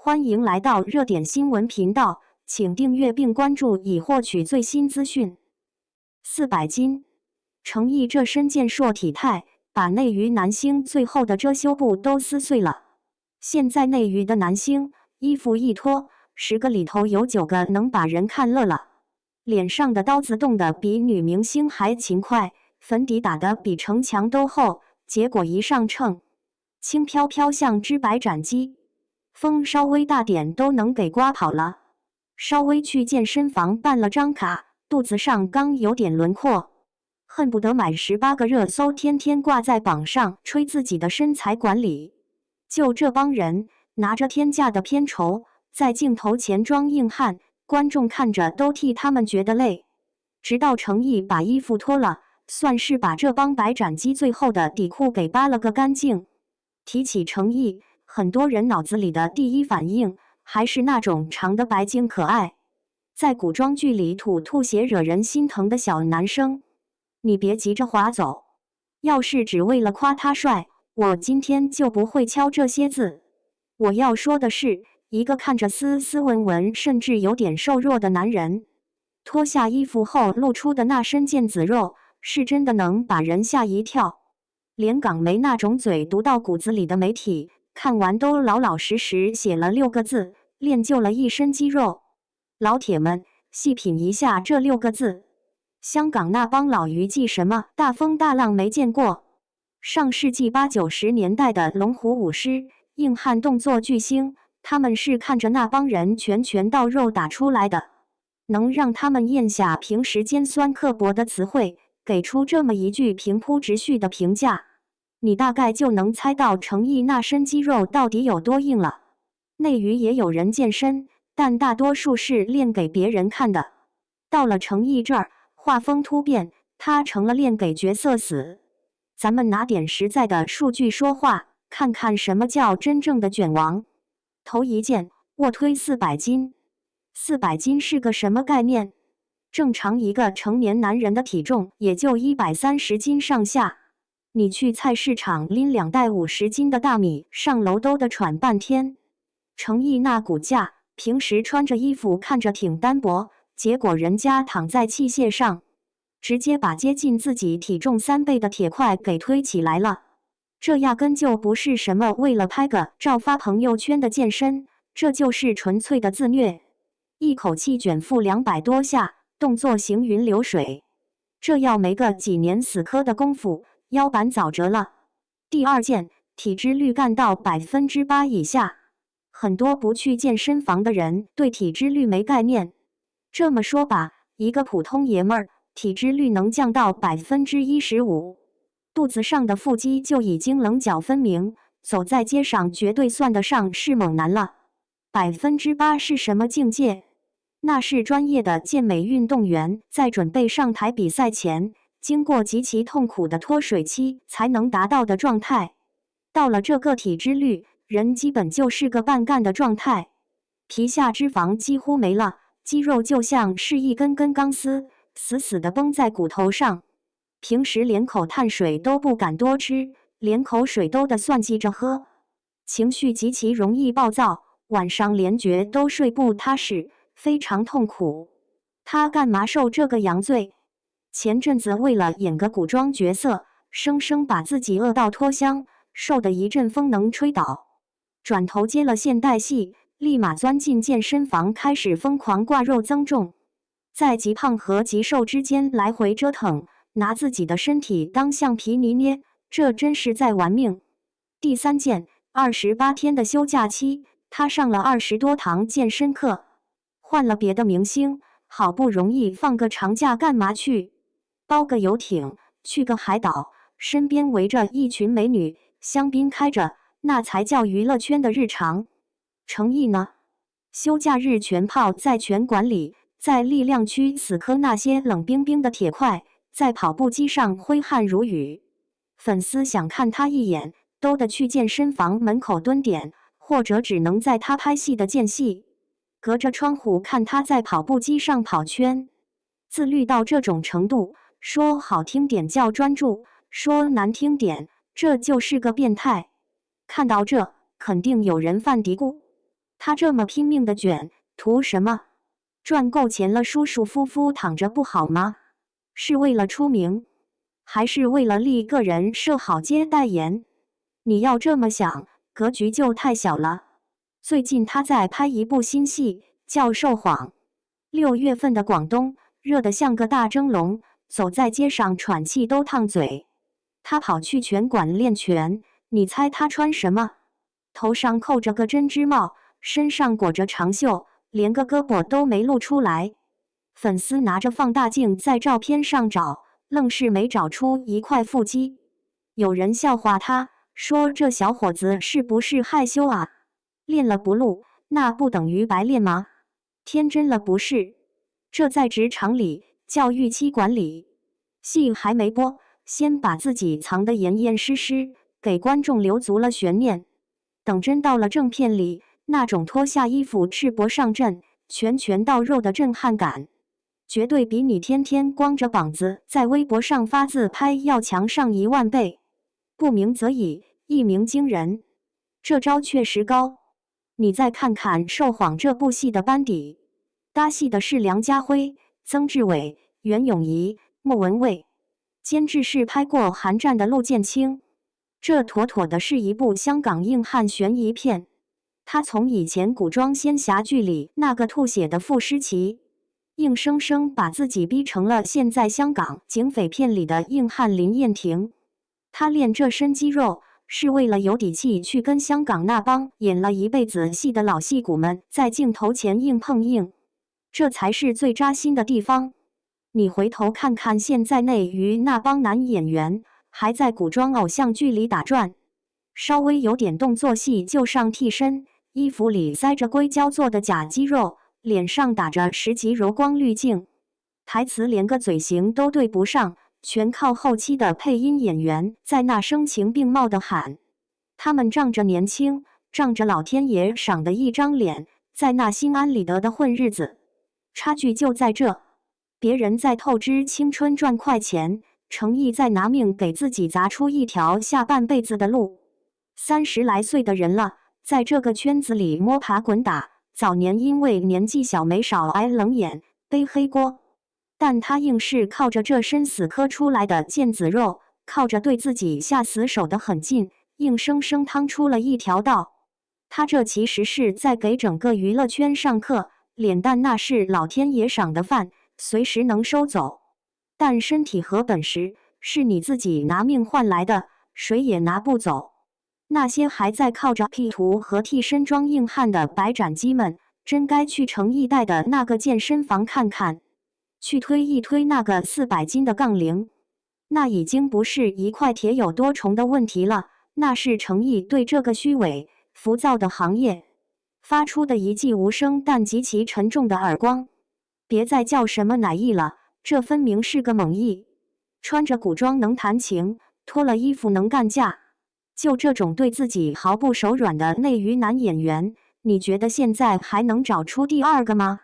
欢迎来到热点新闻频道，请订阅并关注以获取最新资讯。400斤，程毅这身健硕体态，把内娱男星最后的遮羞布都撕碎了。现在内娱的男星衣服一脱，10个里头有9个能把人看乐了。脸上的刀子动得比女明星还勤快，粉底打得比城墙都厚，结果一上秤，轻飘飘像只白斩鸡。风稍微大点都能给刮跑了。稍微去健身房办了张卡，肚子上刚有点轮廓，恨不得买18个热搜，天天挂在榜上吹自己的身材管理。就这帮人拿着天价的片酬，在镜头前装硬汉，观众看着都替他们觉得累。直到程毅把衣服脱了，算是把这帮白斩鸡最后的底裤给扒了个干净。提起程毅，很多人脑子里的第一反应还是那种长得白净可爱，在古装剧里吐血惹人心疼的小男生。你别急着划走，要是只为了夸他帅，我今天就不会敲这些字。我要说的是，一个看着斯斯文文甚至有点瘦弱的男人，脱下衣服后露出的那身腱子肉，是真的能把人吓一跳。连港媒那种嘴毒到骨子里的媒体，看完都老老实实写了6个字：练就了一身肌肉。老铁们，细品一下这6个字。香港那帮老娱记什么大风大浪没见过？上世纪80、90年代的龙虎舞狮、硬汉动作巨星，他们是看着那帮人拳到肉打出来的。能让他们咽下平时尖酸刻薄的词汇，给出这么一句平铺直叙的评价，你大概就能猜到程毅那身肌肉到底有多硬了。内娱也有人健身，但大多数是练给别人看的。到了程毅这儿，画风突变，他成了练给角色死。咱们拿点实在的数据说话，看看什么叫真正的卷王。头一件，卧推400斤。400斤是个什么概念？正常一个成年男人的体重也就130斤上下。你去菜市场拎2袋50斤的大米上楼都得喘半天。程毅那骨架，平时穿着衣服看着挺单薄，结果人家躺在器械上，直接把接近自己体重3倍的铁块给推起来了。这压根就不是什么为了拍个照发朋友圈的健身，这就是纯粹的自虐。一口气卷腹200多下，动作行云流水，这要没个几年死磕的功夫，腰板早折了。第二件，体脂率干到8%以下。很多不去健身房的人对体脂率没概念。这么说吧，一个普通爷们儿体脂率能降到15%，肚子上的腹肌就已经棱角分明，走在街上绝对算得上是猛男了。8%是什么境界？那是专业的健美运动员在准备上台比赛前，经过极其痛苦的脱水期才能达到的状态。到了这个体脂率，人基本就是个半干的状态，皮下脂肪几乎没了，肌肉就像是一根根钢丝，死死地绷在骨头上。平时连口碳水都不敢多吃，连口水都得算计着喝，情绪极其容易暴躁，晚上连觉都睡不踏实，非常痛苦。他干嘛受这个洋罪？前阵子为了演个古装角色，生生把自己饿到脱缰，瘦得一阵风能吹倒。转头接了现代戏，立马钻进健身房，开始疯狂挂肉增重，在极胖和极瘦之间来回折腾，拿自己的身体当橡皮泥捏，这真是在玩命。第三件，28天的休假期，他上了20多堂健身课。换了别的明星，好不容易放个长假干嘛去？包个游艇，去个海岛，身边围着一群美女，香槟开着，那才叫娱乐圈的日常。程毅呢？休假日全泡在拳馆里，在力量区死磕那些冷冰冰的铁块，在跑步机上挥汗如雨。粉丝想看他一眼，都得去健身房门口蹲点，或者只能在他拍戏的间隙，隔着窗户看他在跑步机上跑圈。自律到这种程度，说好听点叫专注，说难听点，这就是个变态。看到这，肯定有人犯嘀咕：他这么拼命的卷，图什么？赚够钱了，舒舒服服躺着不好吗？是为了出名，还是为了立个人设好接代言？你要这么想，格局就太小了。最近他在拍一部新戏，叫《受谎》。6月份的广东热得像个大蒸笼，走在街上喘气都烫嘴。他跑去拳馆练拳，你猜他穿什么？头上扣着个针织帽，身上裹着长袖，连个胳膊都没露出来。粉丝拿着放大镜在照片上找，愣是没找出一块腹肌。有人笑话他，说这小伙子是不是害羞啊？练了不露，那不等于白练吗？天真了不是？这在职场里叫预期管理。戏还没播，先把自己藏得严严实实，给观众留足了悬念。等真到了正片里，那种脱下衣服赤膊上阵，拳拳到肉的震撼感，绝对比你天天光着膀子在微博上发自拍要强上10000倍。不鸣则已，一鸣惊人。这招确实高。你再看看《受谎》这部戏的班底，搭戏的是梁家辉、曾志伟、袁咏仪、莫文蔚，监制是拍过《寒战》的陆建清。这妥妥的是一部香港硬汉悬疑片。他从以前古装仙侠剧里那个吐血的傅诗琪，硬生生把自己逼成了现在香港警匪片里的硬汉林燕婷。他练这身肌肉，是为了有底气去跟香港那帮演了一辈子戏的老戏骨们在镜头前硬碰硬，这才是最扎心的地方。你回头看看现在内娱那帮男演员，还在古装偶像剧里打转，稍微有点动作戏就上替身，衣服里塞着硅胶做的假肌肉，脸上打着10级柔光滤镜，台词连个嘴型都对不上，全靠后期的配音演员在那声情并茂地喊。他们仗着年轻，仗着老天爷赏的一张脸，在那心安理得的混日子。差距就在这，别人在透支青春赚快钱，诚意在拿命给自己砸出一条下半辈子的路。30来岁的人了，在这个圈子里摸爬滚打，早年因为年纪小没少挨冷眼，背黑锅。但他硬是靠着这身死磕出来的腱子肉，靠着对自己下死手的狠劲，硬生生趟出了一条道。他这其实是在给整个娱乐圈上课，脸蛋那是老天爷赏的饭，随时能收走。但身体和本事是你自己拿命换来的，谁也拿不走。那些还在靠着 P 图和替身装硬汉的白斩鸡们，真该去诚意带的那个健身房看看。去推一推那个400斤的杠铃，那已经不是一块铁有多重的问题了，那是诚意对这个虚伪、浮躁的行业发出的一记无声但极其沉重的耳光。别再叫什么奶艺了，这分明是个猛艺。穿着古装能弹琴，脱了衣服能干架。就这种对自己毫不手软的内娱男演员，你觉得现在还能找出第二个吗？